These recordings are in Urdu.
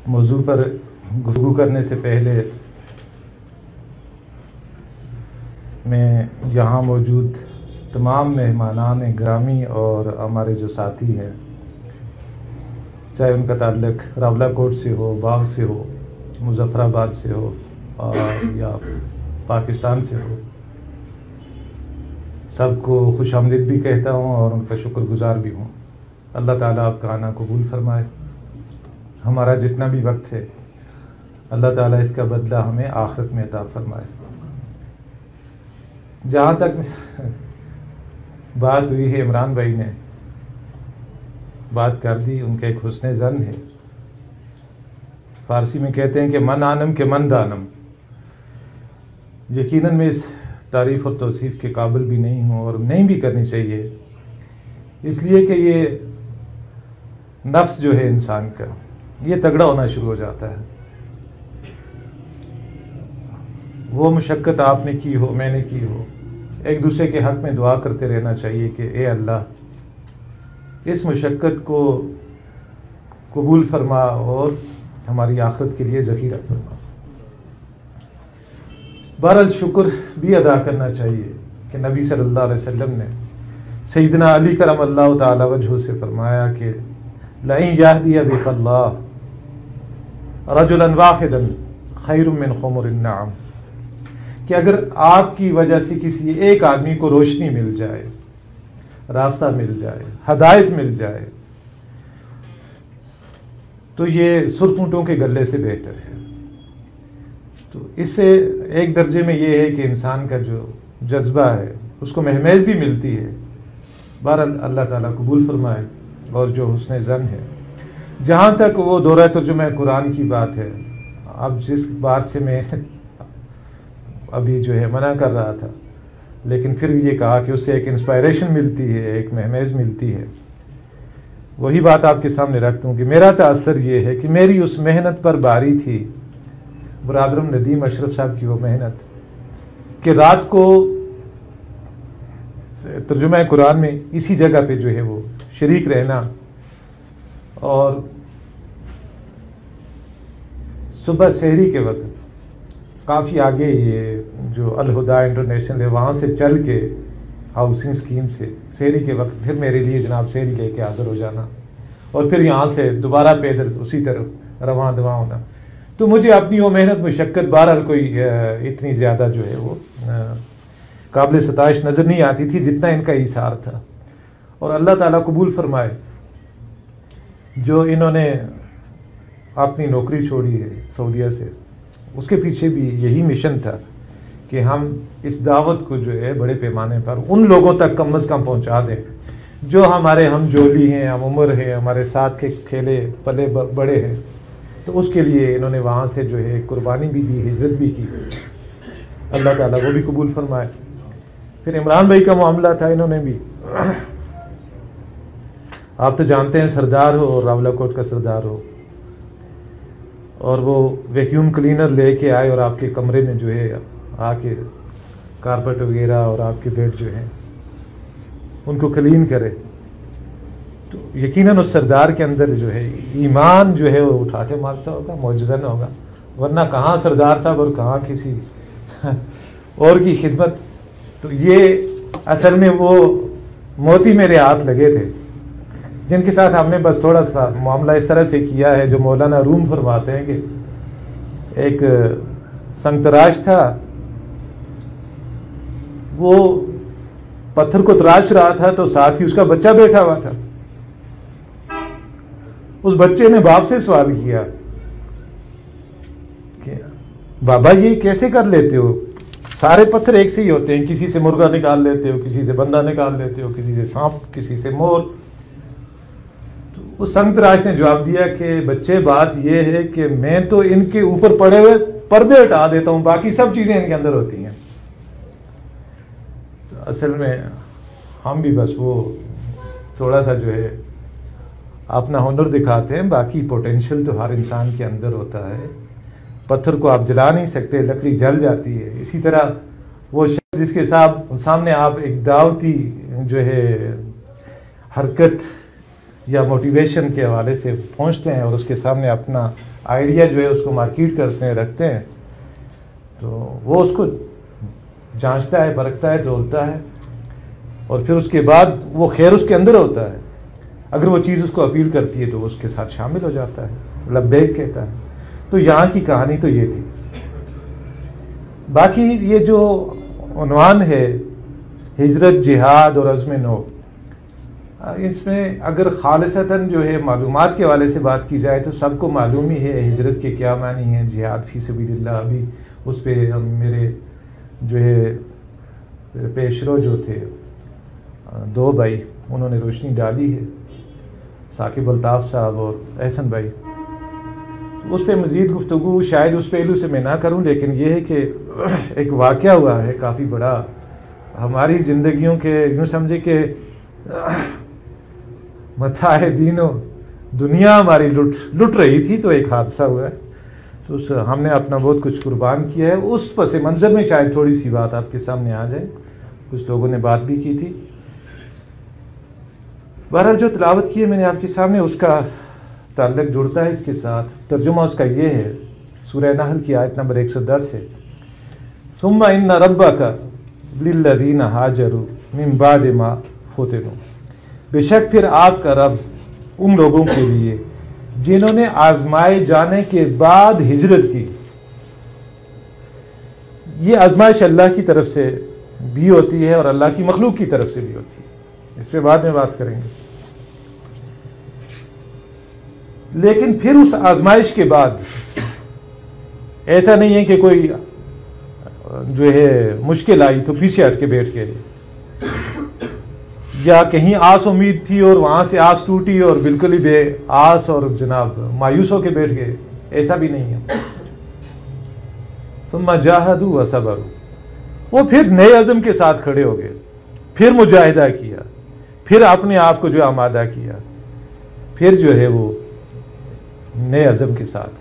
موضوع پر گفتگو کرنے سے پہلے میں یہاں موجود تمام مہمانان گرامی اور ہمارے جو ساتھی ہیں، چاہے ان کا تعلق راولہ کوٹ سے ہو، باغ سے ہو، مظفر آباد سے ہو یا پاکستان سے ہو، سب کو خوش آمدید بھی کہتا ہوں اور ان کا شکر گزار بھی ہوں۔ اللہ تعالیٰ آپ کا آنا قبول فرمائے۔ ہمارا جتنا بھی وقت ہے اللہ تعالیٰ اس کا بدلہ ہمیں آخرت میں عطا فرمائے۔ جہاں تک بات ہوئی ہے، عمران بھائی نے بات کر دی، ان کا ایک حسن ظن ہے۔ فارسی میں کہتے ہیں کہ من آنم کہ من دانم۔ یقیناً میں اس تعریف اور توصیف کے قابل بھی نہیں ہوں اور نہیں بھی کرنی چاہیے، اس لیے کہ یہ نفس جو ہے انسان کا، یہ تگڑا ہونا شروع ہو جاتا ہے۔ وہ مشقت آپ نے کی ہو، میں نے کی ہو، ایک دوسرے کے حق میں دعا کرتے رہنا چاہیے کہ اے اللہ اس مشقت کو قبول فرما اور ہماری آخرت کے لیے ذخیرہ فرما۔ بہرحال شکر بھی ادا کرنا چاہیے کہ نبی صلی اللہ علیہ وسلم نے سیدنا علی کرم اللہ تعالی وجہ سے فرمایا کہ لَإِن يَهْدِيَ بِكَ اللَّهُ رَجُلًا وَاحِدًا خَيْرٌ مِّنْ حُمُرِ النَّعَمِ، کہ اگر آپ کی وجہ سے کسی ایک آدمی کو روشنی مل جائے، راستہ مل جائے، ہدایت مل جائے، تو یہ سرخ اونٹوں کے گلے سے بہتر ہے۔ تو اس سے ایک درجے میں یہ ہے کہ انسان کا جو جذبہ ہے اس کو مہمیز بھی ملتی ہے۔ بہرحال اللہ تعالیٰ قبول فرمائے اور جو حسن ظن ہے۔ جہاں تک وہ دورہ ترجمہ قرآن کی بات ہے، اب جس بات سے میں ابھی جو ہے منع کر رہا تھا، لیکن پھر یہ کہا کہ اس سے ایک انسپائریشن ملتی ہے، ایک مہمیز ملتی ہے، وہی بات آپ کے سامنے رکھتا ہوں کہ میرا تاثر یہ ہے کہ میری اس محنت پر باری تھی برادرم ندیم اشرف صاحب کی وہ محنت کہ رات کو ترجمہ قرآن میں اسی جگہ پہ جو ہے وہ شریک رہنا، اور صبح سحری کے وقت کافی آگے یہ جو الہدا انٹرنیشنل ہے وہاں سے چل کے ہاؤسنگ اسکیم سے سحری کے وقت پھر میرے لیے جناب سحری لے کے حاضر ہو جانا، اور پھر یہاں سے دوبارہ پیدل اسی طرف رواں دواں ہونا۔ تو مجھے اپنی وہ محنت مشقت بہرحال کوئی اتنی زیادہ جو ہے وہ قابل ستائش نظر نہیں آتی تھی جتنا ان کا ایثار تھا۔ اور اللہ تعالیٰ قبول فرمائے، جو انہوں نے اپنی نوکری چھوڑی ہے سعودیہ سے، اس کے پیچھے بھی یہی مشن تھا کہ ہم اس دعوت کو جو ہے بڑے پیمانے پر ان لوگوں تک کم از کم پہنچا دیں جو ہمارے ہم جولی ہیں، ہم عمر ہیں، ہمارے ساتھ کے کھیلے پلے بڑے ہیں۔ تو اس کے لیے انہوں نے وہاں سے جو ہے قربانی بھی دی، ہجرت بھی کی۔ اللہ تعالیٰ وہ بھی قبول فرمائے۔ پھر عمران بھائی کا معاملہ تھا، انہوں نے بھی، آپ تو جانتے ہیں سردار ہو اور راولہ کوٹ کا سردار ہو، اور وہ ویکیوم کلینر لے کے آئے اور آپ کے کمرے میں جو ہے آ کے کارپٹ وغیرہ اور آپ کے بیڈ جو ہیں ان کو کلین کرے، تو یقیناً اس سردار کے اندر جو ہے ایمان جو ہے وہ اٹھا کے مارتا ہوگا، معجزہ نہ ہوگا، ورنہ کہاں سردار صاحب اور کہاں کسی اور کی خدمت۔ تو یہ اصل میں وہ موتی میرے ہاتھ لگے تھے جن کے ساتھ ہم نے بس تھوڑا سا معاملہ اس طرح سے کیا ہے، جو مولانا روم فرماتے ہیں کہ ایک سنگ تراش تھا، وہ پتھر کو تراش رہا تھا تو ساتھ ہی اس کا بچہ بیٹھا ہوا تھا۔ اس بچے نے باپ سے سوال کیا کہ بابا یہ کیسے کر لیتے ہو؟ سارے پتھر ایک سے ہی ہوتے ہیں، کسی سے مرغا نکال لیتے ہو، کسی سے بندہ نکال لیتے ہو، کسی سے سانپ، کسی سے مور۔ تو اس سنگ تراش نے جواب دیا کہ بچے بات یہ ہے کہ میں تو ان کے اوپر پڑے ہوئے پردے ہٹا دیتا ہوں، باقی سب چیزیں ان کے اندر ہوتی ہیں۔ تو اصل میں ہم بھی بس وہ تھوڑا سا جو ہے اپنا ہنر دکھاتے ہیں، باقی پوٹینشیل تو ہر انسان کے اندر ہوتا ہے۔ پتھر کو آپ جلا نہیں سکتے، لکڑی جل جاتی ہے۔ اسی طرح وہ شخص جس کے سامنے آپ ایک دعوتی جو ہے حرکت یا موٹیویشن کے حوالے سے پہنچتے ہیں اور اس کے سامنے اپنا آئیڈیا جو ہے اس کو مارکیٹ کرتے ہیں، رکھتے ہیں، تو وہ اس کو جانچتا ہے، پرکھتا ہے، تولتا ہے، اور پھر اس کے بعد وہ خیر اس کے اندر ہوتا ہے، اگر وہ چیز اس کو اپیل کرتی ہے تو وہ اس کے ساتھ شامل ہو جاتا ہے، لبیک کہتا ہے۔ تو یہاں کی کہانی تو یہ تھی۔ باقی یہ جو عنوان ہے ہجرت، جہاد اور عزم نو، اس میں اگر خالصتاً جو ہے معلومات کے حوالے سے بات کی جائے تو سب کو معلوم ہی ہے ہجرت کے کیا معنی ہیں، جہاد فی سبیل اللہ۔ ابھی اس پہ میرے جو ہے پیشرو جو تھے 2 بھائی، انہوں نے روشنی ڈالی ہے، ثاقب الطاف صاحب اور احسن بھائی۔ اس پہ مزید گفتگو شاید اس پہلو سے میں نہ کروں، لیکن یہ ہے کہ ایک واقعہ ہوا ہے کافی بڑا ہماری زندگیوں کے، یوں سمجھے کہ متاع دین و دنیا ہماری لٹ رہی تھی، تو ایک حادثہ ہوا ہے، تو ہم نے اپنا بہت کچھ قربان کیا ہے۔ اس پس منظر میں شاید تھوڑی سی بات آپ کے سامنے آ جائے، کچھ لوگوں نے بات بھی کی تھی۔ بہرحال جو تلاوت کی ہے میں نے آپ کے سامنے، اس کا تعلق جڑتا ہے اس کے ساتھ۔ ترجمہ اس کا یہ ہے، سورہ نحل کی آیت نمبر 110 ہے، ثم ان ربک للذین ہاجروا من بعد ما فتنوا، بے شک پھر آپ کا رب ان لوگوں کے لیے جنہوں نے آزمائے جانے کے بعد ہجرت کی۔ یہ آزمائش اللہ کی طرف سے بھی ہوتی ہے اور اللہ کی مخلوق کی طرف سے بھی ہوتی ہے، اس پہ بعد میں بات کریں گے۔ لیکن پھر اس آزمائش کے بعد ایسا نہیں ہے کہ کوئی جو ہے مشکل آئی تو پیچھے ہٹ کے بیٹھ گئے، یا کہیں آس امید تھی اور وہاں سے آس ٹوٹی اور بالکل ہی بے آس اور جناب مایوس ہو کے بیٹھ گئے، ایسا بھی نہیں ہے۔ ثم جاہدوا وصبروا، وہ پھر نئے عزم کے ساتھ کھڑے ہو گئے، پھر مجاہدہ کیا، پھر اپنے آپ کو جو آمادہ کیا، پھر جو ہے وہ نئے عزم کے ساتھ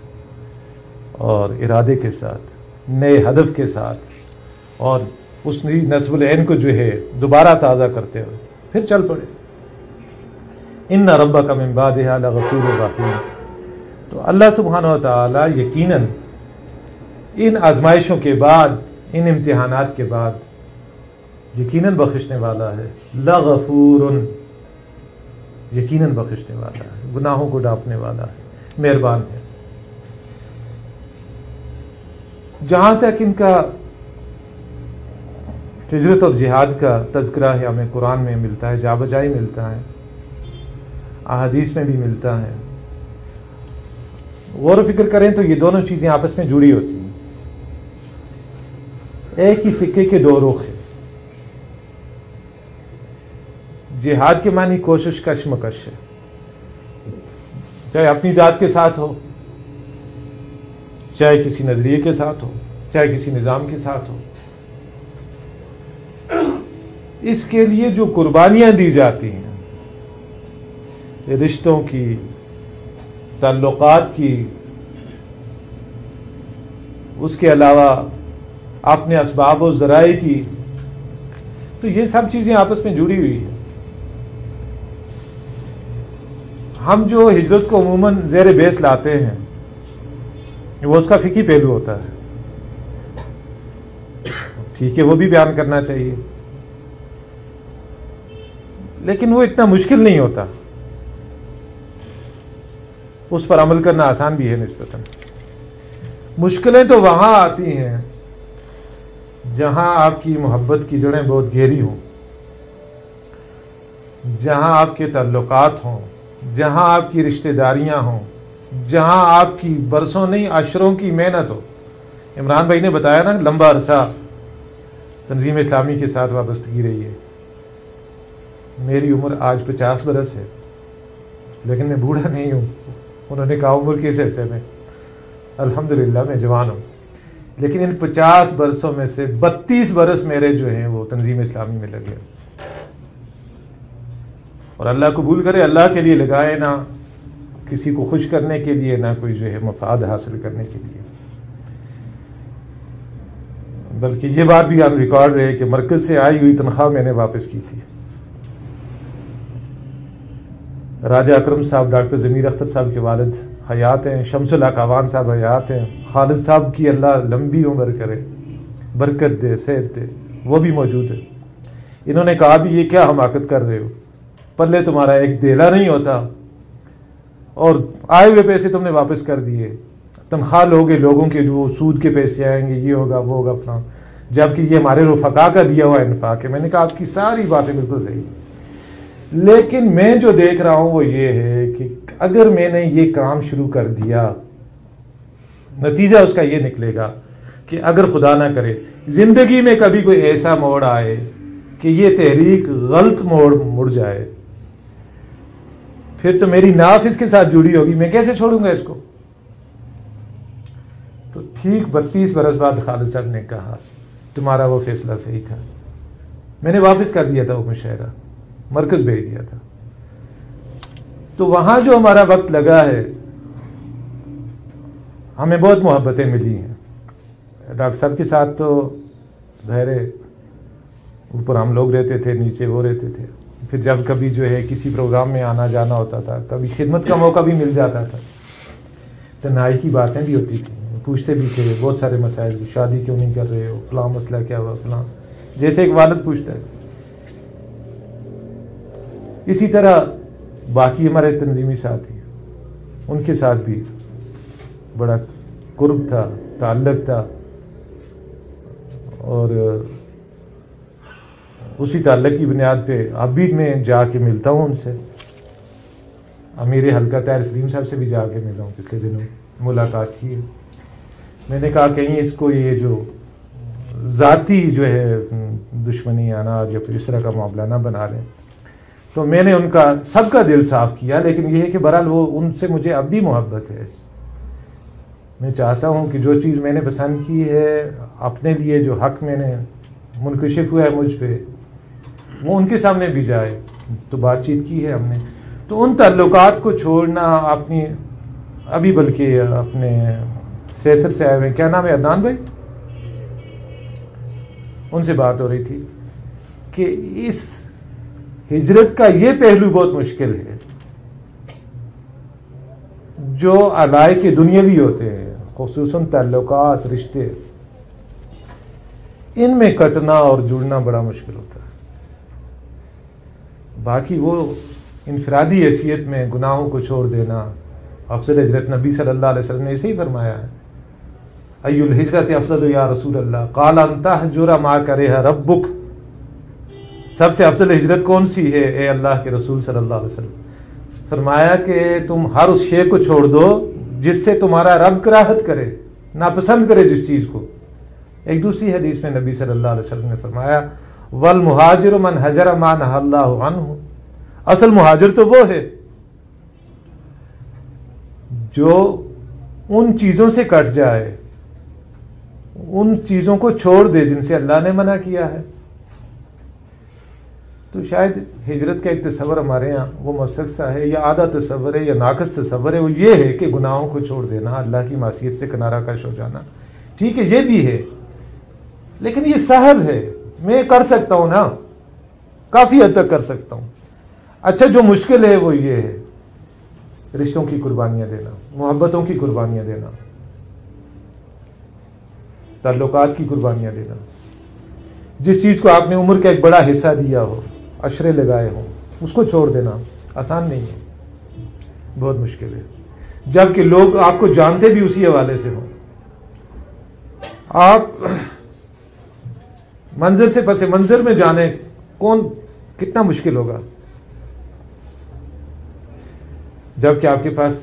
اور ارادے کے ساتھ، نئے ہدف کے ساتھ، اور اس نصب العین کو جو ہے دوبارہ تازہ کرتے ہوئے پھر چل پڑے۔ ان ربک من بعدها لغفور رحیم، تو اللہ سبحانہ و تعالی یقیناً ان آزمائشوں کے بعد، ان امتحانات کے بعد یقیناً بخشنے والا ہے، لغفور، یقیناً بخشنے والا ہے، گناہوں کو ڈھانپنے والا ہے، مہربان ہے۔ جہاں تک ان کا ہجرت اور جہاد کا تذکرہ ہے، ہمیں قرآن میں ملتا ہے، جا بجائی ملتا ہے، احادیث میں بھی ملتا ہے۔ غور و فکر کریں تو یہ دونوں چیزیں آپس میں جڑی ہوتی ہیں، ایک ہی سکے کے 2 رخ ہیں۔ جہاد کے معنی کوشش، کشمکش ہے، چاہے اپنی ذات کے ساتھ ہو، چاہے کسی نظریے کے ساتھ ہو، چاہے کسی نظام کے ساتھ ہو۔ اس کے لیے جو قربانیاں دی جاتی ہیں، رشتوں کی، تعلقات کی، اس کے علاوہ اپنے اسباب و ذرائع کی، تو یہ سب چیزیں آپس میں جڑی ہوئی ہیں۔ ہم جو ہجرت کو عموماً زیر بیس لاتے ہیں وہ اس کا فقہی پہلو ہوتا ہے، ٹھیک ہے، وہ بھی بیان کرنا چاہیے، لیکن وہ اتنا مشکل نہیں ہوتا، اس پر عمل کرنا آسان بھی ہے نسبتاً۔ مشکلیں تو وہاں آتی ہیں جہاں آپ کی محبت کی جڑیں بہت گہری ہوں، جہاں آپ کے تعلقات ہوں، جہاں آپ کی رشتہ داریاں ہوں، جہاں آپ کی برسوں نہیں عشروں کی محنت ہو۔ عمران بھائی نے بتایا نا، لمبا عرصہ تنظیم اسلامی کے ساتھ وابستگی رہی ہے۔ میری عمر آج 50 برس ہے، لیکن میں بوڑھا نہیں ہوں۔ انہوں نے کہا عمر کس عرصے میں؟ الحمدللہ میں جوان ہوں، لیکن ان 50 برسوں میں سے 32 برس میرے جو ہیں وہ تنظیم اسلامی میں لگے، اور اللہ قبول کرے، اللہ کے لیے لگائے، نہ کسی کو خوش کرنے کے لیے، نہ کوئی جو ہے مفاد حاصل کرنے کے لیے، بلکہ یہ بات بھی آن ریکارڈ رہے کہ مرکز سے آئی ہوئی تنخواہ میں نے واپس کی تھی۔ راجہ اکرم صاحب ڈاکٹر ضمیر اختر صاحب کے والد حیات ہیں، شمس الحق اعوان صاحب حیات ہیں، خالد صاحب کی اللہ لمبی عمر کرے، برکت دے، صحت دے، وہ بھی موجود ہے۔ انہوں نے کہا بھی یہ کیا حماقت کر رہے ہو، پلے تمہارا ایک دیلا نہیں ہوتا اور آئے ہوئے پیسے تم نے واپس کر دیے، تنخواہ لوگے لوگوں کے جو سود کے پیسے آئیں گے، یہ ہوگا وہ ہوگا فلاں، جبکہ یہ ہمارے رفقا کا دیا ہوا انفاق ہے۔ میں نے کہا آپ کی ساری باتیں بالکل صحیح، لیکن میں جو دیکھ رہا ہوں وہ یہ ہے کہ اگر میں نے یہ کام شروع کر دیا، نتیجہ اس کا یہ نکلے گا کہ اگر خدا نہ کرے زندگی میں کبھی کوئی ایسا موڑ آئے کہ یہ تحریک غلط موڑ مڑ جائے، پھر تو میری ناف اس کے ساتھ جڑی ہوگی، میں کیسے چھوڑوں گا اس کو؟ تو ٹھیک 32 برس بعد خالد صاحب نے کہا تمہارا وہ فیصلہ صحیح تھا، میں نے واپس کر دیا تھا وہ مشاہرہ، مرکز بھیج دیا تھا۔ تو وہاں جو ہمارا وقت لگا ہے، ہمیں بہت محبتیں ملی ہیں ڈاکٹر صاحب کے ساتھ، تو ظاہر ہے اوپر ہم لوگ رہتے تھے، نیچے وہ رہتے تھے، پھر جب کبھی جو ہے کسی پروگرام میں آنا جانا ہوتا تھا، کبھی خدمت کا موقع بھی مل جاتا تھا، تنہائی کی باتیں بھی ہوتی تھیں، پوچھتے بھی تھے بہت سارے مسائل، شادی کیوں نہیں کر رہے ہو، فلاں مسئلہ کیا ہوا، فلاں، جیسے ایک والد پوچھتا ہے۔ اسی طرح باقی ہمارے تنظیمی ساتھی، ان کے ساتھ بھی بڑا قرب تھا، تعلق تھا، اور اسی تعلق کی بنیاد پہ اب بھی میں جا کے ملتا ہوں ان سے۔ امیر حلقہ طاہر سلیم صاحب سے بھی جا کے ملا ہوں، پچھلے دنوں ملاقات کی ہے۔ میں نے کہا کہیں اس کو یہ جو ذاتی جو ہے دشمنی آنا یا پھر اس طرح کا معاملہ نہ بنا لیں، تو میں نے ان کا سب کا دل صاف کیا، لیکن یہ ہے کہ بہرحال وہ ان سے مجھے اب بھی محبت ہے۔ میں چاہتا ہوں کہ جو چیز میں نے پسند کی ہے اپنے لیے، جو حق میں نے منکشف ہوا ہے مجھ پہ، وہ ان کے سامنے بھی جائے۔ تو بات چیت کی ہے ہم نے، تو ان تعلقات کو چھوڑنا اپنی، ابھی بلکہ اپنے سیسر سے آئے ہوئے، کیا نام ہے، عدنان بھائی، ان سے بات ہو رہی تھی کہ اس ہجرت کا یہ پہلو بہت مشکل ہے، جو علائق دنیاوی ہوتے ہیں، خصوصاً تعلقات، رشتے، ان میں کٹنا اور جڑنا بڑا مشکل ہوتا ہے۔ باقی وہ انفرادی حیثیت میں گناہوں کو چھوڑ دینا، افضل ہجرت نبی صلی اللہ علیہ وسلم نے اسے ہی فرمایا ہے، ای الہجرت افضل یا رسول اللہ، قال ان تہجر ما کرہ ربک، سب سے افضل ہجرت کون سی ہے اے اللہ کے رسول صلی اللہ علیہ وسلم؟ فرمایا کہ تم ہر اس شے کو چھوڑ دو جس سے تمہارا رب کراہت کرے، ناپسند کرے جس چیز کو۔ ایک دوسری حدیث میں نبی صلی اللہ علیہ وسلم نے فرمایا والمہاجر من ہجر ما نہی اللہ عنہ، اصل مہاجر تو وہ ہے جو ان چیزوں سے کٹ جائے، ان چیزوں کو چھوڑ دے جن سے اللہ نے منع کیا ہے۔ تو شاید ہجرت کا ایک تصور ہمارے ہاں وہ مستقصہ ہے، یا آدھا تصور ہے، یا ناقص تصور ہے، وہ یہ ہے کہ گناہوں کو چھوڑ دینا، اللہ کی معصیت سے کنارہ کش ہو جانا۔ ٹھیک ہے، یہ بھی ہے، لیکن یہ سہل ہے، میں کر سکتا ہوں نا، کافی حد تک کر سکتا ہوں۔ اچھا جو مشکل ہے وہ یہ ہے رشتوں کی قربانیاں دینا، محبتوں کی قربانیاں دینا، تعلقات کی قربانیاں دینا، جس چیز کو آپ نے عمر کا ایک بڑا حصہ دیا ہو، عشرے لگائے ہوں، اس کو چھوڑ دینا آسان نہیں ہے، بہت مشکل ہے، جبکہ لوگ آپ کو جانتے بھی اسی حوالے سے ہوں۔ آپ منظر سے پس منظر میں جانے کون کتنا مشکل ہوگا، جبکہ آپ کے پاس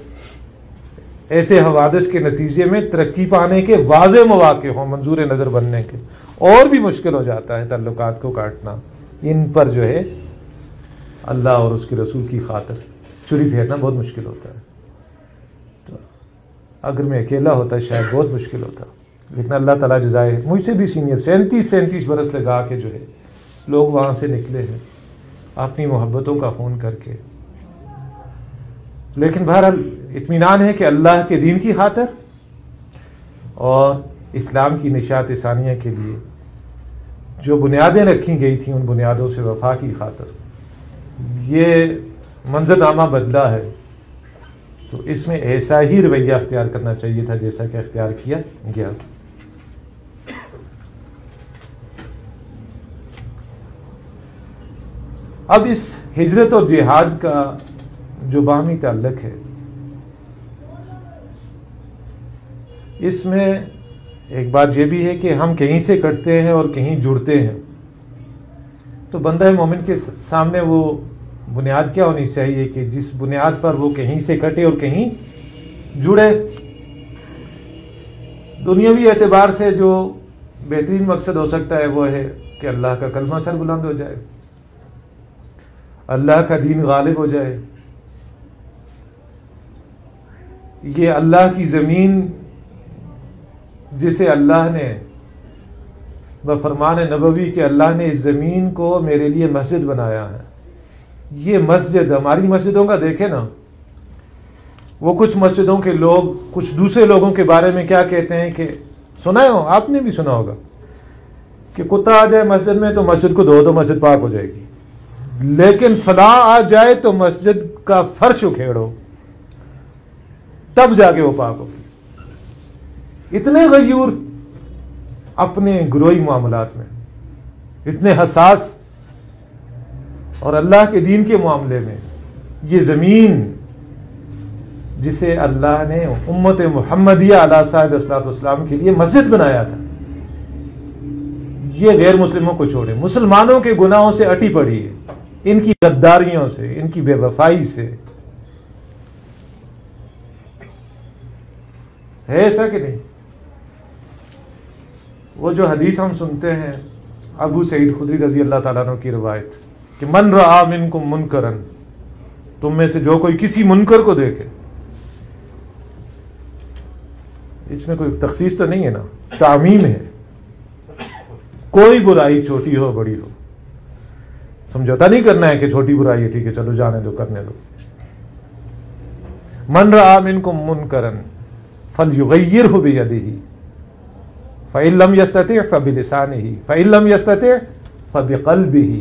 ایسے حوادث کے نتیجے میں ترقی پانے کے واضح مواقع ہوں، منظور نظر بننے کے، اور بھی مشکل ہو جاتا ہے تعلقات کو کاٹنا۔ ان پر جو ہے اللہ اور اس کے رسول کی خاطر چری پھیرنا بہت مشکل ہوتا ہے۔ تو اگر میں اکیلا ہوتا شاید بہت مشکل ہوتا، لیکن اللہ تعالیٰ جزائے، مجھ سے بھی سینئر 37 برس لگا کے جو ہے لوگ وہاں سے نکلے ہیں اپنی محبتوں کا خون کر کے۔ لیکن بہرحال اطمینان ہے کہ اللہ کے دین کی خاطر اور اسلام کی نشاط ثانیہ کے لیے جو بنیادیں رکھی گئی تھیں، ان بنیادوں سے وفا کی خاطر یہ منظرنامہ بدلا ہے تو اس میں ایسا ہی رویہ اختیار کرنا چاہیے تھا جیسا کہ اختیار کیا گیا. اب اس ہجرت اور جہاد کا جو باہمی تعلق ہے، اس میں ایک بات یہ بھی ہے کہ ہم کہیں سے کٹتے ہیں اور کہیں جڑتے ہیں، تو بندہ مومن کے سامنے وہ بنیاد کیا ہونی چاہیے کہ جس بنیاد پر وہ کہیں سے کٹے اور کہیں جڑے. دنیاوی اعتبار سے جو بہترین مقصد ہو سکتا ہے وہ ہے کہ اللہ کا کلمہ سر بلند ہو جائے، اللہ کا دین غالب ہو جائے، یہ اللہ کی زمین جسے اللہ نے بفرمان نبوی کہ اللہ نے اس زمین کو میرے لیے مسجد بنایا ہے، یہ مسجد ہماری مسجدوں کا دیکھیں نا، وہ کچھ مسجدوں کے لوگ کچھ دوسرے لوگوں کے بارے میں کیا کہتے ہیں کہ سنا ہو، آپ نے بھی سنا ہوگا کہ کتا آ جائے مسجد میں تو مسجد کو دھو تو مسجد پاک ہو جائے گی، لیکن فلاں آ جائے تو مسجد کا فرش اکھیڑو تب جا کے وہ پاک ہوگی. اتنے غیور اپنے گروہی معاملات میں، اتنے حساس، اور اللہ کے دین کے معاملے میں یہ زمین جسے اللہ نے امت محمدیہ علیہ صاحب الصلوۃ والسلام کے لیے مسجد بنایا تھا، یہ غیر مسلموں کو چھوڑے مسلمانوں کے گناہوں سے اٹی پڑی ہے، ان کی غداریوں سے، ان کی بے وفائی سے. ہے ایسا کہ نہیں؟ وہ جو حدیث ہم سنتے ہیں ابو سعید خدری رضی اللہ تعالیٰ عنہ کی روایت کہ من رآ منکم منکرا، تم میں سے جو کوئی کسی منکر کو دیکھے، اس میں کوئی تخصیص تو نہیں ہے نا، تعمیم ہے، کوئی برائی چھوٹی ہو بڑی ہو، سمجھوتا نہیں کرنا ہے کہ چھوٹی برائی ہے ٹھیک ہے چلو جانے دو کرنے دو. من رآ منکم منکرا فلیغیرہ بیدہ فإن لم يستطع فبلسانه فإن لم يستطع فبقلبه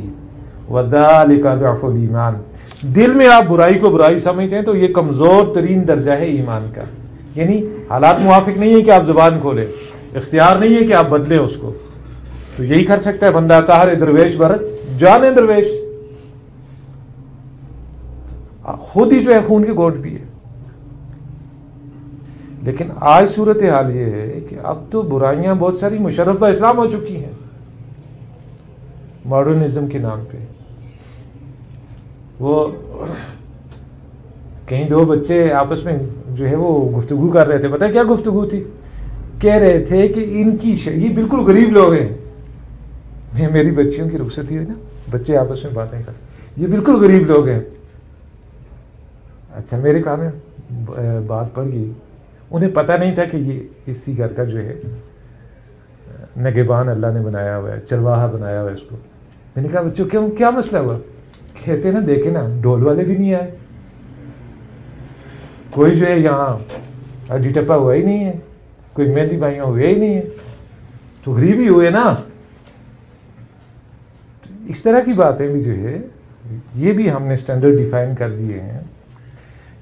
وذلك ضعف الایمان. دل میں آپ برائی کو برائی سمجھتے ہیں تو یہ کمزور ترین درجہ ہے ایمان کا، یعنی حالات موافق نہیں ہے کہ آپ زبان کھولیں، اختیار نہیں ہے کہ آپ بدلیں اس کو، تو یہی کر سکتا ہے بندہ قہر درویش بھرت جانے درویش، خود ہی جو ہے خون کے گھونٹ بھی ہے. لیکن آج صورتحال یہ ہے کہ اب تو برائیاں بہت ساری مشرف با اسلام ہو چکی ہیں ماڈرنزم کے نام پہ. وہ کہیں دو بچے آپس میں جو ہے وہ گفتگو کر رہے تھے، پتہ ہے کیا گفتگو تھی؟ کہہ رہے تھے کہ ان کی یہ بالکل غریب لوگ ہیں، میری بچیوں کی رخصتی ہوئی نا، بچے آپس میں باتیں کر، یہ بالکل غریب لوگ ہیں. اچھا میرے کان میں بات پڑ گئی، انہیں پتہ نہیں تھا کہ یہ اسی گھر کا جو ہے نگہبان اللہ نے بنایا ہوا ہے، چرواہا بنایا ہوا ہے اس کو. میں نے کہا بچوں کیوں کیا مسئلہ ہوا؟ کہتے نا دیکھیں نا ڈھول والے بھی نہیں آئے، کوئی جو ہے یہاں ہڈی ٹپا ہوا ہی نہیں ہے، کوئی مہندی بھائیوں ہوئے ہی نہیں ہے، تو غریب ہی ہوئے نا. اس طرح کی باتیں بھی جو ہے یہ بھی ہم نے سٹینڈرڈ ڈیفائن کر دیے ہیں.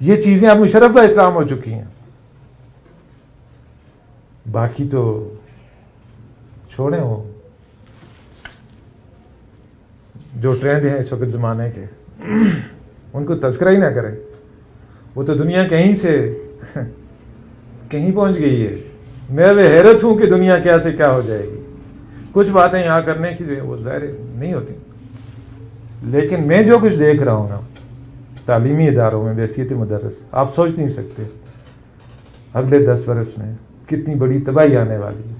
یہ چیزیں اب مشرف با اسلام ہو چکی ہیں. باقی تو چھوڑیں وہ جو ٹرینڈ ہیں اس وقت زمانے کے، ان کو تذکرہ ہی نہ کریں. وہ تو دنیا کہیں سے کہیں پہنچ گئی ہے. میں وہ حیرت ہوں کہ دنیا کیا سے کیا ہو جائے گی. کچھ باتیں یہاں کرنے کی جو ہے وہ ظاہر نہیں ہوتی، لیکن میں جو کچھ دیکھ رہا ہوں نا تعلیمی اداروں میں بحیثیت مدرس، آپ سوچ نہیں سکتے اگلے 10 برس میں کتنی بڑی تباہی آنے والی ہے،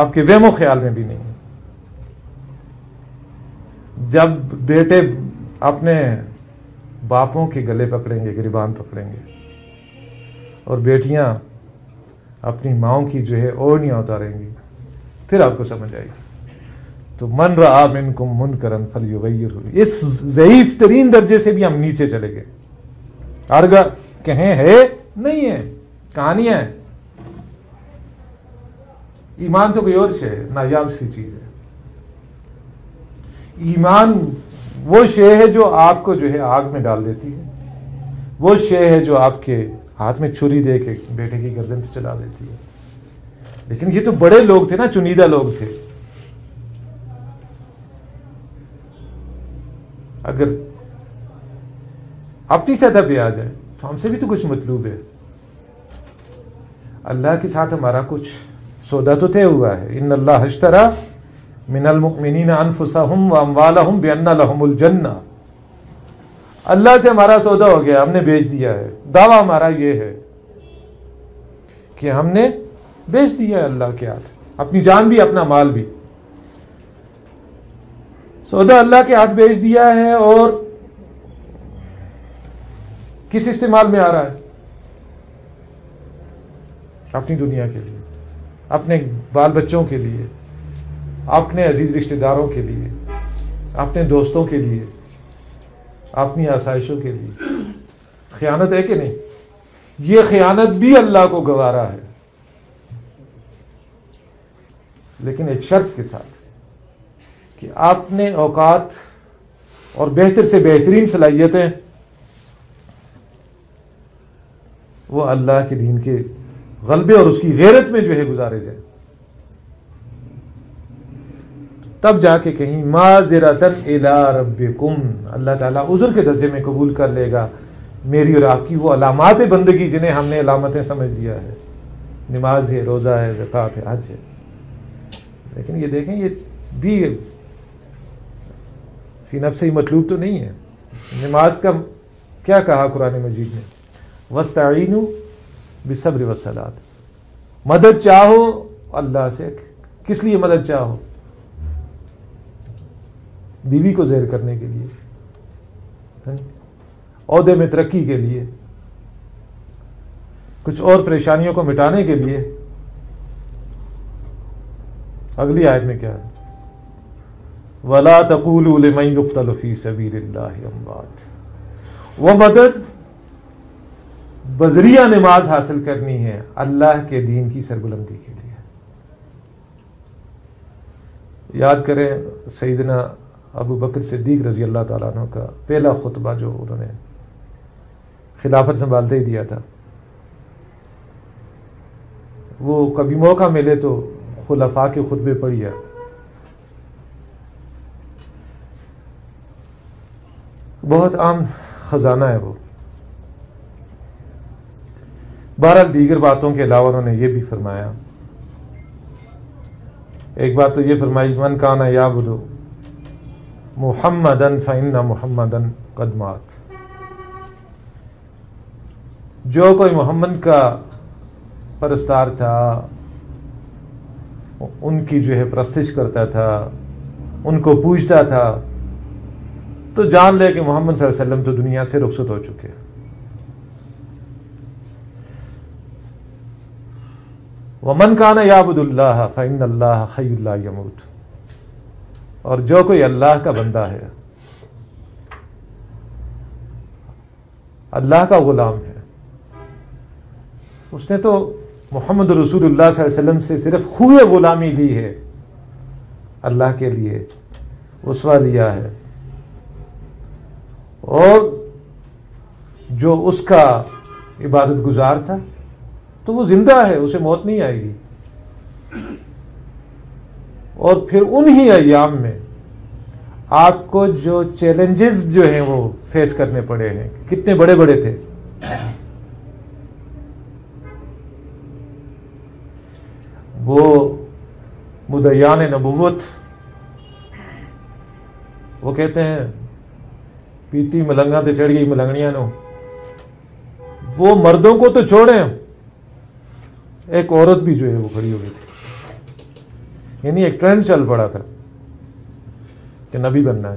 آپ کے وہم و خیال میں بھی نہیں ہے. جب بیٹے اپنے باپوں کے گلے پکڑیں گے، گریبان پکڑیں گے، اور بیٹیاں اپنی ماؤں کی جو ہے اوڑھنیاں اتاریں گی، پھر آپ کو سمجھ آئے گی. تو من رآ منکم منکرا فلیغیرہ، اس ضعیف ترین درجے سے بھی ہم نیچے چلے گئے. ارگا کہیں ہے نہیں ہے، کہانیاں ہیں. ایمان تو کوئی اور ہے، نایاب سی چیز ہے. ایمان وہ شے ہے جو آپ کو جو ہے آگ میں ڈال دیتی ہے، وہ شے ہے جو آپ کے ہاتھ میں چھری دے کے بیٹے کی گردن پہ چلا دیتی ہے۔ لیکن یہ تو بڑے لوگ تھے نا، چنیدہ لوگ تھے۔ اگر اپنی سطح پہ آ جائے تو ہم سے بھی تو کچھ مطلوب ہے۔ اللہ کے ساتھ ہمارا کچھ سودا تو طے ہوا ہے۔ ان اللہ اشتری من المؤمنین انفسهم واموالهم بان لهم الجنہ، اللہ سے ہمارا سودا ہو گیا، ہم نے بیچ دیا ہے۔ دعویٰ ہمارا یہ ہے کہ ہم نے بیچ دیا ہے اللہ کے ہاتھ، اپنی جان بھی اپنا مال بھی، سودا اللہ کے ہاتھ بیچ دیا ہے۔ اور کس استعمال میں آ رہا ہے؟ اپنی دنیا کے لیے، اپنے بال بچوں کے لیے، اپنے عزیز رشتہ داروں کے لیے، اپنے دوستوں کے لیے، اپنی آسائشوں کے لیے۔ خیانت ہے کہ نہیں؟ یہ خیانت بھی اللہ کو گوارا ہے، لیکن ایک شرط کے ساتھ کہ آپ نے اوقات اور بہتر سے بہترین صلاحیتیں وہ اللہ کے دین کے غلبے اور اس کی غیرت میں جو ہے گزارے جائیں، تب جا کے کہیں معذرتاً الی ربکم، اللہ تعالیٰ عذر کے درجے میں قبول کر لے گا میری اور آپ کی وہ علامات بندگی جنہیں ہم نے علامتیں سمجھ لیا ہے، نماز ہے، روزہ ہے، زکوٰۃ ہے، حج ہے۔ لیکن یہ دیکھیں، یہ بھی فی نفسہ مطلوب تو نہیں ہے۔ نماز کا کیا کہا قرآن مجید میں؟ وَاسْتَعِینُوا بِالصَّبْرِ وَالصَّلَاةِ، مدد چاہو اللہ سے۔ کس لیے مدد چاہو؟ بیوی کو زیر کرنے کے لیے، عہدے میں ترقی کے لیے، کچھ اور پریشانیوں کو مٹانے کے لیے۔ اگلی آیت میں کیا ہے؟ وَلَا تَقُولُوا لِمَن يُقْتَلُ فِي سَبِيلِ اللَّهِ أَمْوَاتٌ، وہ مدد بذریعہ نماز حاصل کرنی ہے اللہ کے دین کی سربلندی کے لیے۔ یاد کریں سیدنا ابو بکر صدیق رضی اللہ تعالیٰ عنہ کا پہلا خطبہ جو انہوں نے خلافت سنبھالتے ہی دیا تھا۔ وہ کبھی موقع ملے تو خلفاء کے خطبے پڑھیے، بہت عام خزانہ ہے وہ۔ بہرحال دیگر باتوں کے علاوہ انہوں نے یہ بھی فرمایا، ایک بات تو یہ فرمائی، من کان یعبد محمدًا فإن محمدًا قد مات، جو کوئی محمد کا پرستار تھا، ان کی جو ہے پرستش کرتا تھا، ان کو پوجتا تھا، تو جان لے کہ محمد صلی اللہ علیہ وسلم تو دنیا سے رخصت ہو چکے۔ وَمَنْ كَانَ يَعْبُدُ اللَّهَ فَإِنَّ اللَّهَ حَيٌّ لَا يَمُوتُ، اور جو کوئی اللہ کا بندہ ہے، اللہ کا غلام ہے، اس نے تو محمد رسول اللہ صلی اللہ علیہ وسلم سے صرف خوئے غلامی لی ہے، اللہ کے لیے اسوہ لیا ہے، اور جو اس کا عبادت گزار تھا تو وہ زندہ ہے، اسے موت نہیں آئے گی۔ اور پھر انہی ایام میں آپ کو جو چیلنجز جو ہیں وہ فیس کرنے پڑے ہیں، کتنے بڑے بڑے تھے۔ وہ مدعیان نبوت، وہ کہتے ہیں پیتی ملنگا تے چڑھ گئی ملنگڑیاں نو، وہ مردوں کو تو چھوڑیں، ایک عورت بھی جو ہے وہ کھڑی ہو گئی تھی، یعنی ایک ٹرینڈ چل پڑا تھا کہ نبی بننا ہے۔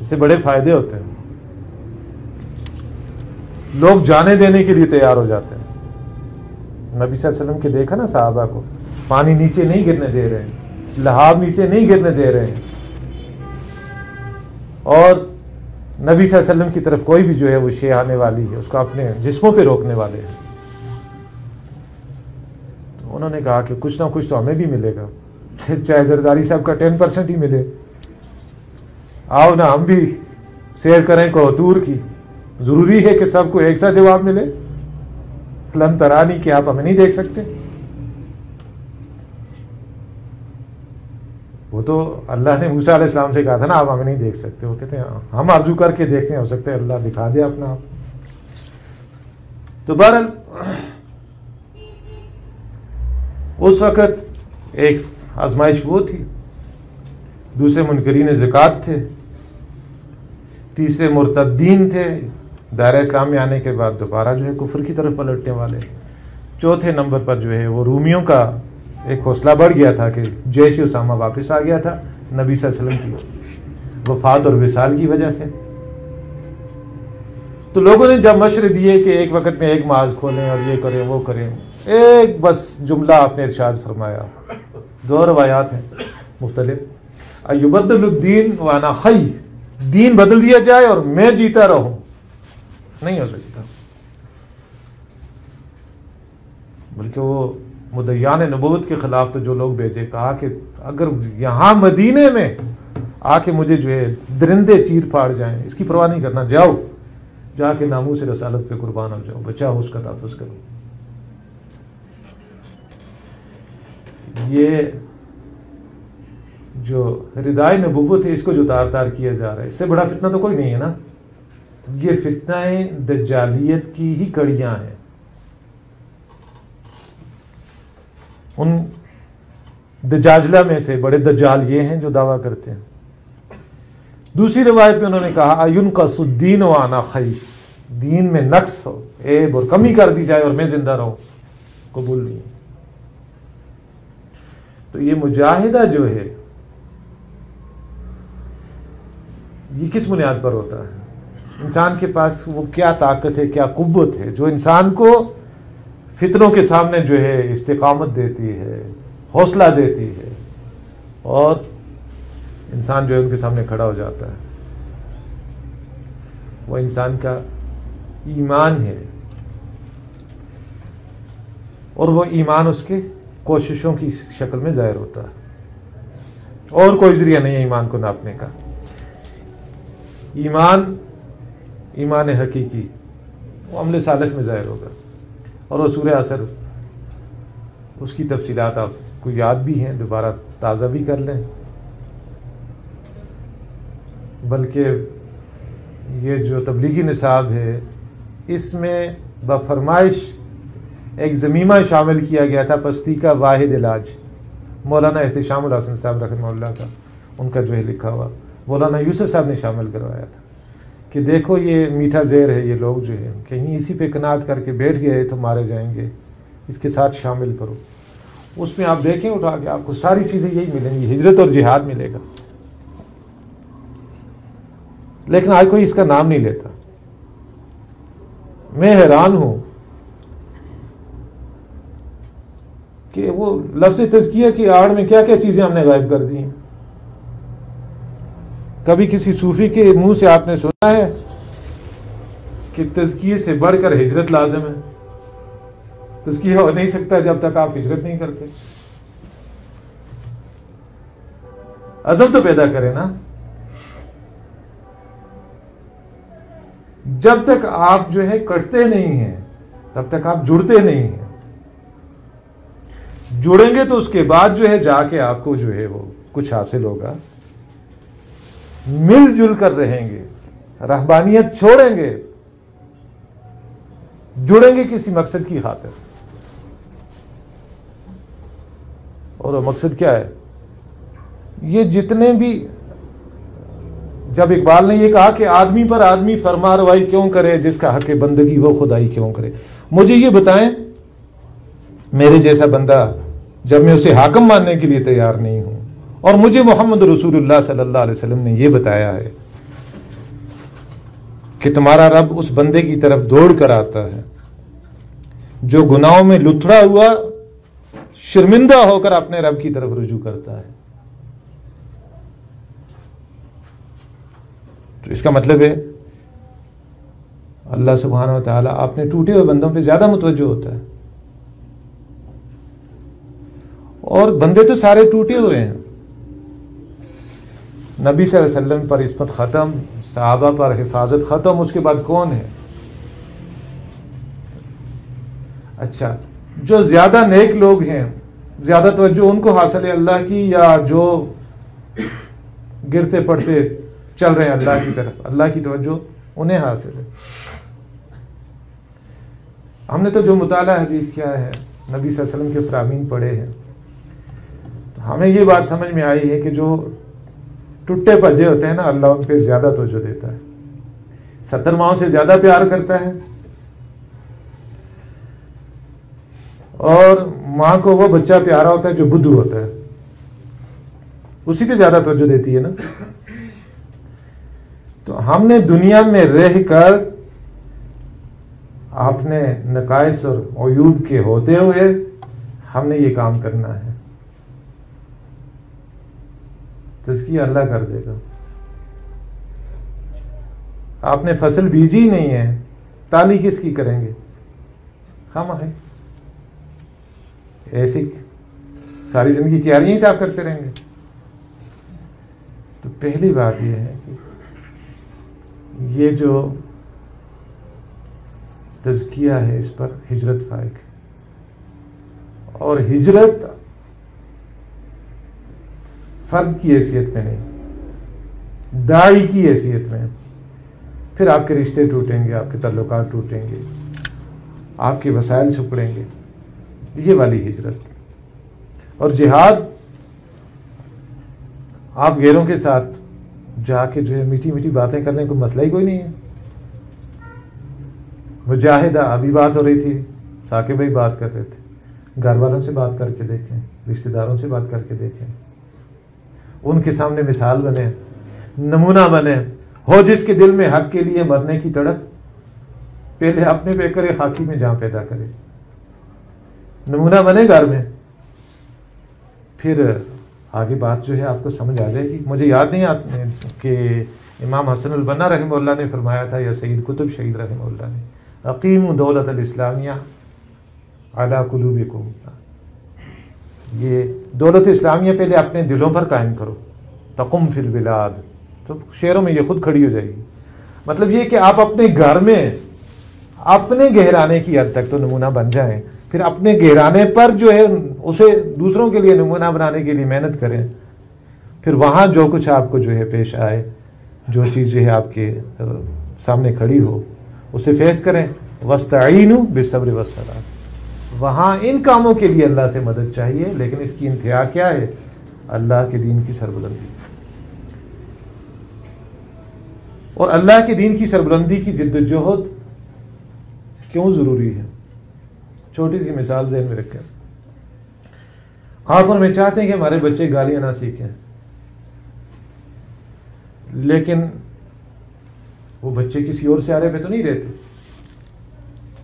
اس سے بڑے فائدے ہوتے ہیں، لوگ جانے دینے کے لیے تیار ہو جاتے ہیں۔ نبی صلی اللہ علیہ وسلم کے دیکھا نا صحابہ کو، پانی نیچے نہیں گرنے دے رہے ہیں، لہاب نیچے نہیں گرنے دے رہے ہیں، اور نبی صلی اللہ علیہ وسلم کی طرف کوئی بھی جو ہے وہ شے آنے والی ہے، اس کو اپنے جسموں پہ روکنے والے ہیں۔ تو انہوں نے کہا کہ کچھ نہ کچھ تو ہمیں بھی ملے گا، چاہے زرداری صاحب کا 10% ہی ملے. آؤ نا ہم بھی سیر کریں کوہتور کی. ضروری ہے کہ سب کو ایک سا جواب ملے؟ لن ترانی کہ آپ ہمیں نہیں دیکھ سکتے؟ وہ تو اللہ نے موسیٰ علیہ السلام سے کہا تھا نا آپ ہمیں نہیں دیکھ سکتے. وہ کہتے ہیں ہم آرزو کر کے دیکھتے ہیں، ہو سکتا ہے اللہ دکھا دے اپنا آپ. تو بہرحال اس وقت ایک آزمائش وہ تھی، دوسرے منکرین زکوٰۃ تھے، تیسرے مرتدین تھے دائرہ اسلام میں آنے کے بعد دوبارہ جو ہے کفر کی طرف پلٹنے والے، چوتھے نمبر پر جو ہے وہ رومیوں کا ایک حوصلہ بڑھ گیا تھا کہ جیش اسامہ واپس آ گیا تھا نبی صلی اللہ علیہ وسلم کی وفات اور وصال کی وجہ سے. تو لوگوں نے جب مشورے دیے کہ ایک وقت میں ایک معاذ کھولیں اور یہ کریں وہ کریں، ایک بس جملہ آپ نے ارشاد فرمایا. دو روایات ہیں مختلف. ایبدل الدین وانا حی، دین بدل دیا جائے اور میں جیتا رہوں، نہیں ہو سکتا. بلکہ وہ مدعیان نبوت کے خلاف تو جو لوگ بھیجے، کہا کہ اگر یہاں مدینے میں آ کے مجھے جو ہے درندے چیر پھاڑ جائیں، اس کی پرواہ نہیں کرنا، جاؤ جا کے ناموس رسالت پہ قربان ہو جاؤ، بچاؤ، اس کا تحفظ کرو. یہ جو ردائے نبوت ہے اس کو جو تار تار کیا جا رہا ہے، اس سے بڑا فتنہ تو کوئی نہیں ہے نا. یہ فتنہ دجالیت کی ہی کڑیاں ہیں. ان دجاجلہ میں سے بڑے دجال یہ ہیں جو دعویٰ کرتے ہیں. دوسری روایت میں انہوں نے کہا ينقص الدین وانا حی، دین میں نقص ہو، عیب اور کمی کر دی جائے اور میں زندہ رہوں، قبول نہیں. تو یہ مجاہدہ جو ہے یہ کس بنیاد پر ہوتا ہے؟ انسان کے پاس وہ کیا طاقت ہے، کیا قوت ہے جو انسان کو فتنوں کے سامنے جو ہے استقامت دیتی ہے، حوصلہ دیتی ہے، اور انسان جو ہے ان کے سامنے کھڑا ہو جاتا ہے. وہ انسان کا ایمان ہے، اور وہ ایمان اس کے کوششوں کی شکل میں ظاہر ہوتا ہے، اور کوئی ذریعہ نہیں ہے ایمان کو ناپنے کا. ایمان حقیقی وہ عمل صالح میں ظاہر ہوگا، اور وہ سورہ عصر اس کی تفصیلات آپ کو یاد بھی ہیں، دوبارہ تازہ بھی کر لیں. بلکہ یہ جو تبلیغی نصاب ہے اس میں بفرمائش ایک ضمیمہ شامل کیا گیا تھا، پستی کا واحد علاج، مولانا احتشام الحسن صاحب رحمہ اللہ کا، ان کا جو ہے لکھا ہوا مولانا یوسف صاحب نے شامل کروایا تھا کہ دیکھو یہ میٹھا زہر ہے، یہ لوگ جو ہے کہیں اسی پہ قناعت کر کے بیٹھ گئے تو مارے جائیں گے، اس کے ساتھ شامل کرو. اس میں آپ دیکھیں اٹھا کے آپ کو ساری چیزیں یہی ملیں گی، ہجرت اور جہاد ملے گا. لیکن آج کوئی اس کا نام نہیں لیتا. میں حیران ہوں کہ وہ لفظ تزکیہ کی آڑ میں کیا کیا چیزیں ہم نے غائب کر دی ہیں. کبھی کسی صوفی کے منہ سے آپ نے سنا ہے کہ تزکیے سے بڑھ کر ہجرت لازم ہے؟ تزکیہ ہو نہیں سکتا جب تک آپ ہجرت نہیں کرتے. عزم تو پیدا کریں نا. جب تک آپ جو ہے کٹتے نہیں ہیں تب تک آپ جڑتے نہیں ہیں. جڑیں گے تو اس کے بعد جو ہے جا کے آپ کو جو ہے وہ کچھ حاصل ہوگا. مل جل کر رہیں گے، رہبانیت چھوڑیں گے، جڑیں گے کسی مقصد کی خاطر. اور وہ مقصد کیا ہے؟ یہ جتنے بھی، جب اقبال نے یہ کہا کہ آدمی پر آدمی فرما روائی کیوں کرے، جس کا حق بندگی وہ خدائی کیوں کرے. مجھے یہ بتائیں میرے جیسا بندہ جب میں اسے حاکم ماننے کے لیے تیار نہیں ہوں، اور مجھے محمد رسول اللہ صلی اللہ علیہ وسلم نے یہ بتایا ہے کہ تمہارا رب اس بندے کی طرف دوڑ کر آتا ہے جو گناہوں میں لتھڑا ہوا شرمندہ ہو کر اپنے رب کی طرف رجوع کرتا ہے. تو اس کا مطلب ہے اللہ سبحانہ و تعالیٰ اپنے ٹوٹے ہوئے بندوں پہ زیادہ متوجہ ہوتا ہے. اور بندے تو سارے ٹوٹے ہوئے ہیں. نبی صلی اللہ علیہ وسلم پر عصمت ختم، صحابہ پر حفاظت ختم، اس کے بعد کون ہے؟ اچھا، جو زیادہ نیک لوگ ہیں، زیادہ توجہ ان کو حاصل ہے اللہ کی، یا جو گرتے پڑتے چل رہے ہیں اللہ کی طرف، اللہ کی توجہ انہیں حاصل ہے؟ ہم نے تو جو مطالعہ حدیث کیا ہے، نبی صلی اللہ علیہ وسلم کے فرامین پڑھے ہیں، تو ہمیں یہ بات سمجھ میں آئی ہے کہ جو ٹوٹے پجے ہوتے ہیں نا، اللہ ان پہ زیادہ توجہ دیتا ہے، 70 ماؤں سے زیادہ پیار کرتا ہے. اور ماں کو وہ بچہ پیارا ہوتا ہے جو بدھو ہوتا ہے، اسی پہ زیادہ توجہ دیتی ہے نا. تو ہم نے دنیا میں رہ کر اپنے نقائص اور عیوب کے ہوتے ہوئے ہم نے یہ کام کرنا ہے. تزکیہ اللہ کر دے گا. آپ نے فصل بیجی نہیں ہے، تالی کس کی کریں گے؟ خواہ ہے ایسی ساری زندگی کیاریاں ہی صاف کرتے رہیں گے. تو پہلی بات یہ ہے کہ یہ جو تزکیہ ہے اس پر ہجرت فائق ہے، اور ہجرت فرد کی حیثیت میں نہیں، داعی کی حیثیت میں. پھر آپ کے رشتے ٹوٹیں گے، آپ کے تعلقات ٹوٹیں گے، آپ کے وسائل سکڑیں گے، یہ والی ہجرت. اور جہاد آپ غیروں کے ساتھ جا کے جو ہے میٹھی میٹھی باتیں کرنے کو مسئلہ ہی کوئی نہیں ہے. مجاہدہ ابھی بات ہو رہی تھی، ثاقب بھائی بات کر رہے تھے، گھر والوں سے بات کر کے دیکھیں، رشتہ داروں سے بات کر کے دیکھیں، ان کے سامنے مثال بنے، نمونہ بنے. ہو جس کے دل میں حق کے لیے مرنے کی تڑپ، پہلے اپنے پہ کرے، خاکی میں جہاں پیدا کرے، نمونہ بنے گھر میں. پھر آگے بات جو ہے آپ کو سمجھ آ جائے گی. مجھے یاد نہیں کہ امام حسن البنا رحمہ اللہ نے فرمایا تھا یا سید قطب شہید رحمہ اللہ نے، اقیموا دولت الاسلامیہ علی قلوبکم. یہ دولت اسلامیہ پہلے اپنے دلوں پر قائم کرو، تقم فی البلاد. تو شعروں میں یہ خود کھڑی ہو جائے گی. مطلب یہ کہ آپ اپنے گھر میں اپنے گہرانے کی حد تک تو نمونہ بن جائیں، پھر اپنے گہرانے پر جو ہے اسے دوسروں کے لیے نمونہ بنانے کے لیے محنت کریں. پھر وہاں جو کچھ آپ کو جو ہے پیش آئے، جو چیز جو ہے آپ کے سامنے کھڑی ہو، اسے فیس کریں. وَاسْتَعِینُوا بِالصَّبْرِ وَالصَّلَاةِ. وہاں ان کاموں کے لیے اللہ سے مدد چاہیے، لیکن اس کی انتہا کیا ہے؟ اللہ کے دین کی سربلندی. اور اللہ کے دین کی سربلندی کی جد و جہد کیوں ضروری ہے؟ چھوٹی سی مثال ذہن میں رکھیں. آپ اور میں چاہتے ہیں کہ ہمارے بچے گالیاں نہ سیکھیں، لیکن وہ بچے کسی اور سیارے پہ تو نہیں رہتے،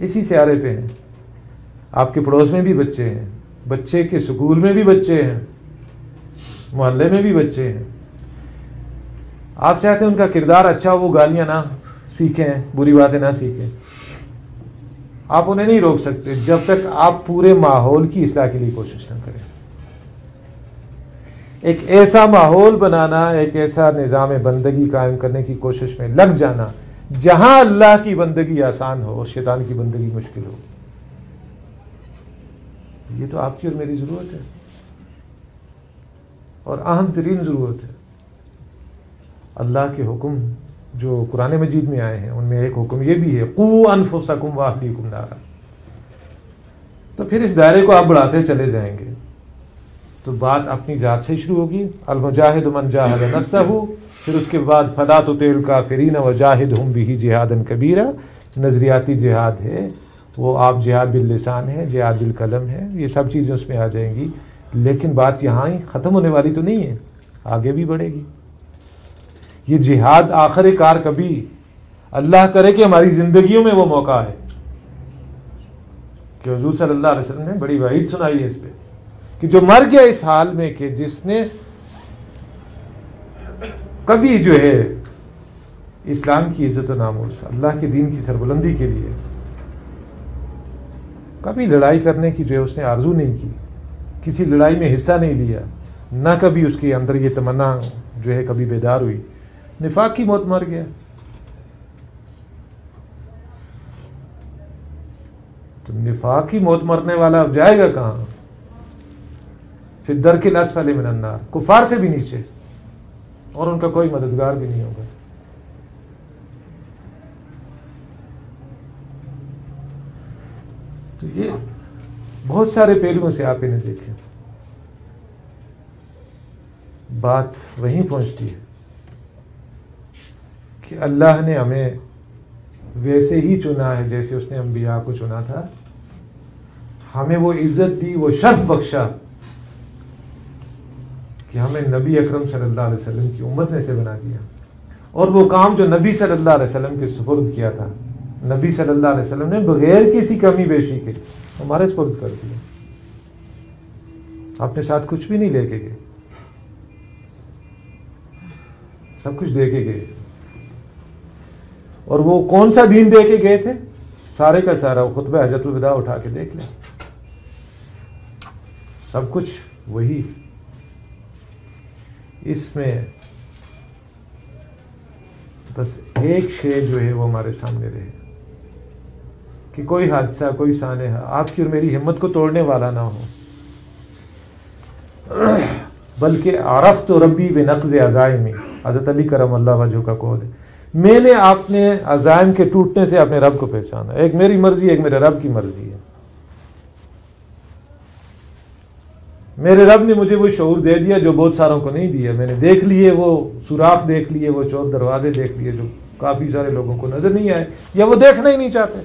اسی سیارے پہ ہیں. آپ کے پڑوس میں بھی بچے ہیں، بچے کے سکول میں بھی بچے ہیں، محلے میں بھی بچے ہیں. آپ چاہتے ہیں ان کا کردار اچھا ہو، وہ گالیاں نہ سیکھیں، بری باتیں نہ سیکھیں. آپ انہیں نہیں روک سکتے جب تک آپ پورے ماحول کی اصلاح کے لیے کوشش نہ کریں. ایک ایسا ماحول بنانا، ایک ایسا نظام بندگی قائم کرنے کی کوشش میں لگ جانا جہاں اللہ کی بندگی آسان ہو اور شیطان کی بندگی مشکل ہو. یہ تو آپ کی اور میری ضرورت ہے، اور اہم ترین ضرورت ہے. اللہ کے حکم جو قرآن مجید میں آئے ہیں ان میں ایک حکم یہ بھی ہے، قوا انفسکم واہلیکم نارا. تو پھر اس دائرے کو آپ بڑھاتے چلے جائیں گے تو بات اپنی ذات سے شروع ہوگی. المجاہد من جاہد نفسہ، پھر اس کے بعد فلا تطع الکافرین وجاہدہم بہ جہادا کبیرا. نظریاتی جہاد ہے وہ، آپ جہاد باللسان ہے، جہاد بالقلم ہے، یہ سب چیزیں اس میں آ جائیں گی. لیکن بات یہاں ہی ختم ہونے والی تو نہیں ہے، آگے بھی بڑھے گی. یہ جہاد آخر کار کبھی اللہ کرے کہ ہماری زندگیوں میں وہ موقع ہے کہ حضور صلی اللہ علیہ وسلم نے بڑی وعید سنائی ہے اس پہ کہ جو مر گیا اس حال میں کہ جس نے کبھی جو ہے اسلام کی عزت و ناموس، اللہ کے دین کی سربلندی کے لیے کبھی لڑائی کرنے کی جو ہے اس نے آرزو نہیں کی کسی لڑائی میں حصہ نہیں لیا، نہ کبھی اس کے اندر یہ تمنا جو ہے کبھی بیدار ہوئی، نفاق کی موت مر گیا۔ تو نفاق کی موت مرنے والا اب جائے گا کہاں؟ پھر درک الاسفل من النار، کفار سے بھی نیچے، اور ان کا کوئی مددگار بھی نہیں ہوگا۔ تو یہ بہت سارے پہلوؤں سے آپ انہیں دیکھیں، بات وہیں پہنچتی ہے کہ اللہ نے ہمیں ویسے ہی چنا ہے جیسے اس نے انبیاء کو چنا تھا، ہمیں وہ عزت دی، وہ شرف بخشا کہ ہمیں نبی اکرم صلی اللہ علیہ وسلم کی امت نے سے بنا دیا، اور وہ کام جو نبی صلی اللہ علیہ وسلم کے سپرد کیا تھا، نبی صلی اللہ علیہ وسلم نے بغیر کسی کمی بیشی کے ہمارے سپرد کر دیا، اپنے ساتھ کچھ بھی نہیں لے کے گئے، سب کچھ دے کے گئے۔ اور وہ کون سا دین دے کے گئے تھے؟ سارے کا سارا وہ خطبہ حجۃ الوداع اٹھا کے دیکھ لیں، سب کچھ وہی۔ اس میں بس ایک شے جو ہے وہ ہمارے سامنے رہے کہ کوئی حادثہ، کوئی سانحہ آپ کی اور میری ہمت کو توڑنے والا نہ ہو، بلکہ عرفت ربی بنقض عزائمی، حضرت علی کرم اللہ وجہہ کا قول ہے، میں نے اپنے عزائم کے ٹوٹنے سے اپنے رب کو پہچانا، ایک میری مرضی، ایک میرے رب کی مرضی ہے۔ میرے رب نے مجھے وہ شعور دے دیا جو بہت ساروں کو نہیں دیا، میں نے دیکھ لیے وہ سوراخ، دیکھ لیے وہ چور دروازے، دیکھ لیے جو کافی سارے لوگوں کو نظر نہیں آئے یا وہ دیکھنا ہی نہیں چاہتے۔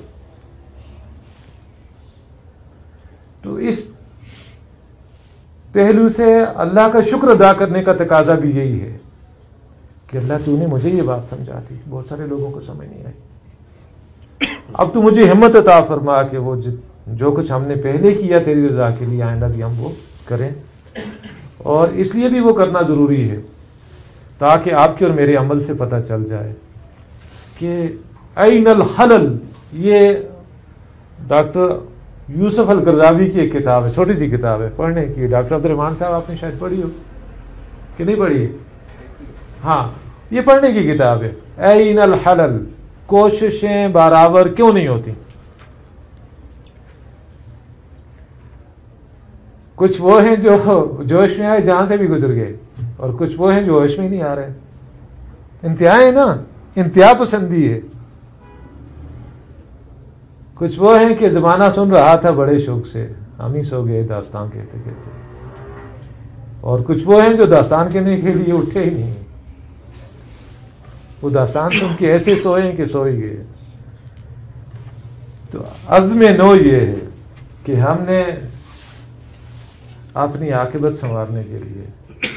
تو اس پہلو سے اللہ کا شکر ادا کرنے کا تقاضا بھی یہی ہے کہ اللہ تو نے مجھے یہ بات سمجھا دی، بہت سارے لوگوں کو سمجھ نہیں آئی، اب تو مجھے ہمت عطا فرما کہ وہ جو کچھ ہم نے پہلے کیا تیری رضا کے لیے آئندہ بھی ہم وہ کریں۔ اور اس لیے بھی وہ کرنا ضروری ہے تاکہ آپ کے اور میرے عمل سے پتہ چل جائے کہ این الخلل۔ یہ ڈاکٹر یوسف القرضاوی کی ایک کتاب ہے، چھوٹی سی کتاب ہے، پڑھنے کی۔ ڈاکٹر عبد الرحمان صاحب آپ نے شاید پڑھی ہو کہ نہیں پڑھی؟ ہاں، یہ پڑھنے کی کتاب ہے، این الخلل، کوششیں برابر کیوں نہیں ہوتی۔ کچھ وہ ہیں جو جوش میں آئے جہاں سے بھی گزر گئے، اور کچھ وہ ہیں جو ہوش میں نہیں آ رہے۔ انتہا ہے نا، انتہا پسندی ہے۔ کچھ وہ ہیں کہ زمانہ سن رہا تھا بڑے شوق سے، ہم ہی سو گئے داستان کہتے کہتے، اور کچھ وہ ہیں جو داستان کہنے کے لیے اٹھے ہی نہیں، وہ داستان سن کے ایسے سوئے کہ سو ہی گئے۔ تو عزم نو یہ ہے کہ ہم نے اپنی عاقبت سنوارنے کے لیے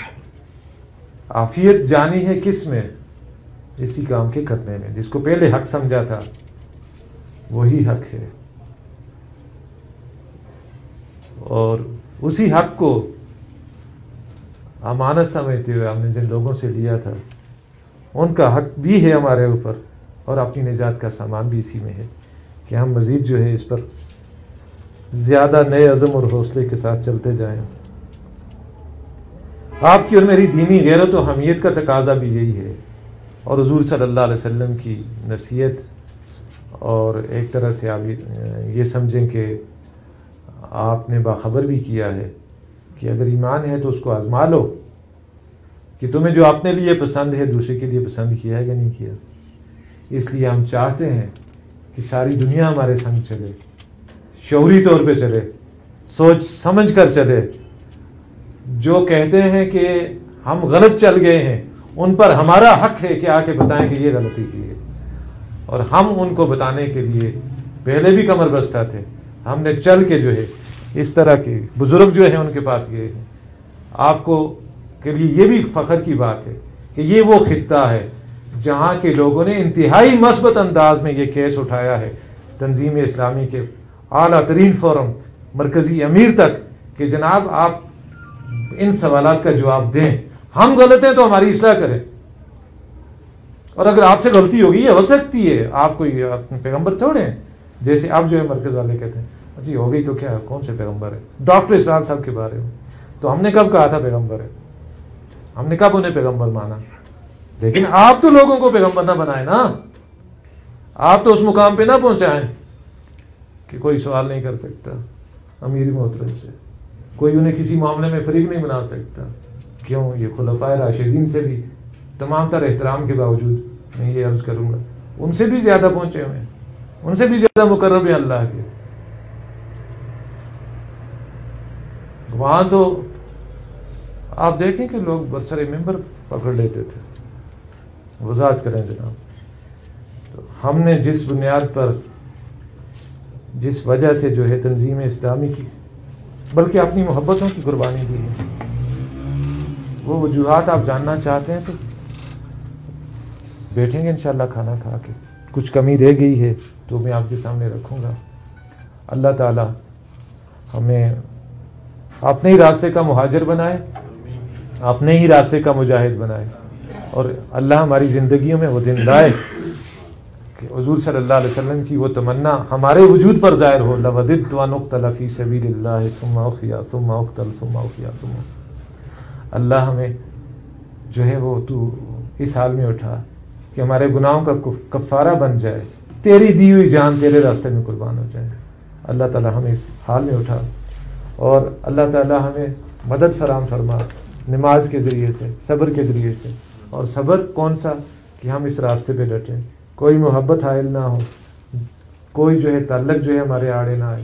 عافیت جانی ہے کس میں؟ اسی کام کے کرنے میں، جس کو پہلے حق سمجھا تھا وہی حق ہے، اور اسی حق کو امانت سمجھتے ہوئے ہم نے جن لوگوں سے لیا تھا ان کا حق بھی ہے ہمارے اوپر، اور اپنی نجات کا سامان بھی اسی میں ہے کہ ہم مزید جو ہے اس پر زیادہ نئے عزم اور حوصلے کے ساتھ چلتے جائیں۔ آپ کی اور میری دینی غیرت و حمیت کا تقاضا بھی یہی ہے، اور حضور صلی اللہ علیہ وسلم کی نصیحت، اور ایک طرح سے آپ یہ سمجھیں کہ آپ نے باخبر بھی کیا ہے کہ اگر ایمان ہے تو اس کو آزما لو کہ تمہیں جو اپنے لیے پسند ہے دوسرے کے لیے پسند کیا ہے کہ نہیں کیا۔ اس لیے ہم چاہتے ہیں کہ ساری دنیا ہمارے سنگ چلے، شعوری طور پہ چلے، سوچ سمجھ کر چلے۔ جو کہتے ہیں کہ ہم غلط چل گئے ہیں ان پر ہمارا حق ہے کہ آ کے بتائیں کہ یہ غلطی کی ہے، اور ہم ان کو بتانے کے لیے پہلے بھی کمر بستہ تھے۔ ہم نے چل کے جو ہے اس طرح کے بزرگ جو ہیں ان کے پاس گئے ہیں۔ آپ کو کے لیے یہ بھی فخر کی بات ہے کہ یہ وہ خطہ ہے جہاں کے لوگوں نے انتہائی مثبت انداز میں یہ کیس اٹھایا ہے تنظیم اسلامی کے اعلیٰ ترین فورم مرکزی امیر تک کہ جناب آپ ان سوالات کا جواب دیں، ہم غلط ہیں تو ہماری اصلاح کریں، اور اگر آپ سے غلطی ہوگی یہ ہو سکتی ہے، آپ کوئی پیغمبر تھوڑے ہیں، جیسے اب جو ہے مرکز والے کہتے ہیں جی ہو گئی تو کیا، کون سے پیغمبر ہے؟ ڈاکٹر اسرار صاحب کے بارے میں تو ہم نے کب کہا تھا پیغمبر ہے؟ ہم نے کب انہیں پیغمبر مانا؟ لیکن آپ تو لوگوں کو پیغمبر نہ بنائے نا، آپ تو اس مقام پہ نہ پہنچائیں کہ کوئی سوال نہیں کر سکتا امیر محترم سے، کوئی انہیں کسی معاملے میں فریق نہیں بنا سکتا. کیوں؟ یہ خلفائے راشدین سے بھی تمام تر احترام کے باوجود میں یہ عرض کروں گا ان سے بھی زیادہ پہنچے ہوئے ہیں، ان سے بھی زیادہ مقرب ہیں اللہ کے. وہاں تو آپ دیکھیں کہ لوگ برسر ممبر پکڑ لیتے تھے. وضاحت کریں جناب. تو ہم نے جس بنیاد پر، جس وجہ سے جو ہے تنظیم اسلامی کی، بلکہ اپنی محبتوں کی قربانی دی ہے، وہ وجوہات آپ جاننا چاہتے ہیں تو بیٹھیں گے انشاءاللہ کھانا کھا کے. کچھ کمی رہ گئی ہے تو میں آپ کے سامنے رکھوں گا. اللہ تعالی ہمیں اپنے ہی راستے کا مہاجر بنائے، اپنے ہی راستے کا مجاہد بنائے، اور اللہ ہماری زندگیوں میں وہ دن لائے کہ حضور صلی اللہ علیہ وسلم کی وہ تمنا ہمارے وجود پر ظاہر ہو. لَوَدِدْتُ أَنْ أُقْتَلَ فِي سَبِيلِ اللَّهِ ثُمَّ أُحْيَا ثُمَّ أُقْتَلْ ثُمَّ أُحْيَا ثُمَّ. اللہ ہمیں جو ہے وہ تو اس حال میں اٹھا کہ ہمارے گناہوں کا کفارہ بن جائے، تیری دی ہوئی جان تیرے راستے میں قربان ہو جائے. اللہ تعالی ہمیں اس حال میں اٹھا، اور اللہ تعالی ہمیں مدد فراہم فرما نماز کے ذریعے سے، صبر کے ذریعے سے. اور صبر کون سا؟ کہ ہم اس راستے پہ ڈٹیں، کوئی محبت حائل نہ ہو، کوئی جو ہے تعلق جو ہے ہمارے آڑے نہ آئے.